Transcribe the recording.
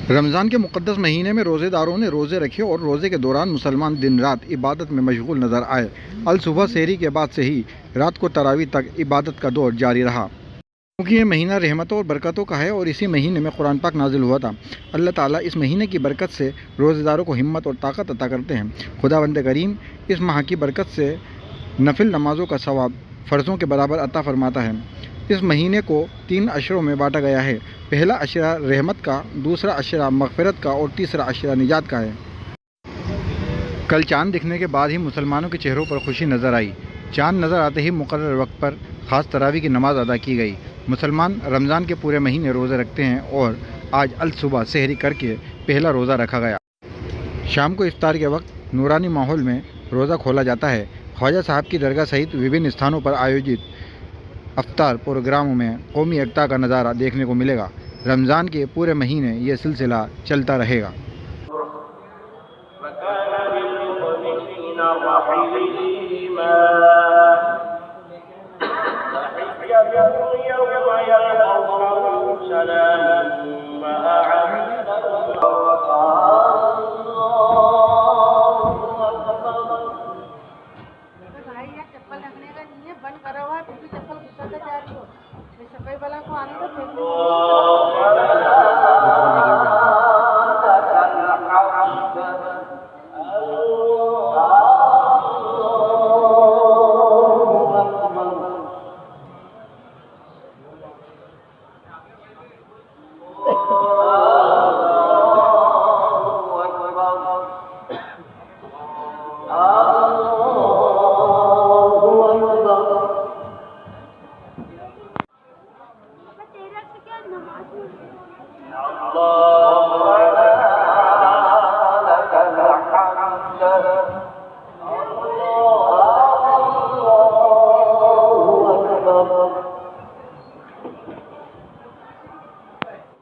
रमज़ान के मुक़द्दस महीने में रोज़ेदारों ने रोज़े रखे और रोज़े के दौरान मुसलमान दिन रात इबादत में मशगूल नज़र आए। अल सुबह सहरी के बाद से ही रात को तरावी तक इबादत का दौर जारी रहा, क्योंकि ये महीना रहमतों और बरकतों का है और इसी महीने में कुरान पाक नाजिल हुआ था। अल्लाह ताला इस महीने की बरकत से रोज़ेदारों को हिम्मत और ताकत अता करते हैं। खुदावंद करीम इस माह की बरकत से नफिल नमाज़ों का सवाब फ़र्ज़ों के बराबर अता फ़रमाता है। इस महीने को 3 अशरों में बांटा गया है। पहला अशरा रहमत का, दूसरा अशरा मग़फ़िरत का और तीसरा अशरा निजात का है। कल चाँद दिखने के बाद ही मुसलमानों के चेहरों पर खुशी नज़र आई। चाँद नज़र आते ही मुक़र्रर वक्त पर ख़ास तरावी की नमाज़ अदा की गई। मुसलमान रमज़ान के पूरे महीने रोज़े रखते हैं और आज अल सुबह सहरी करके पहला रोज़ा रखा गया। शाम को इफ्तार के वक्त नूरानी माहौल में रोज़ा खोला जाता है। ख्वाजा साहब की दरगाह सहित विभिन्न स्थानों पर आयोजित अफ्तार प्रोग्रामों में कौमी एकता का नज़ारा देखने को मिलेगा। रमज़ान के पूरे महीने ये सिलसिला चलता रहेगा। चप्पल रखने का नहीं है, बंद करा हुआ है, फिर भी चप्पल घुसा के जा रही हो। सफाई वाला को आने दो, फिर الله لك الحمد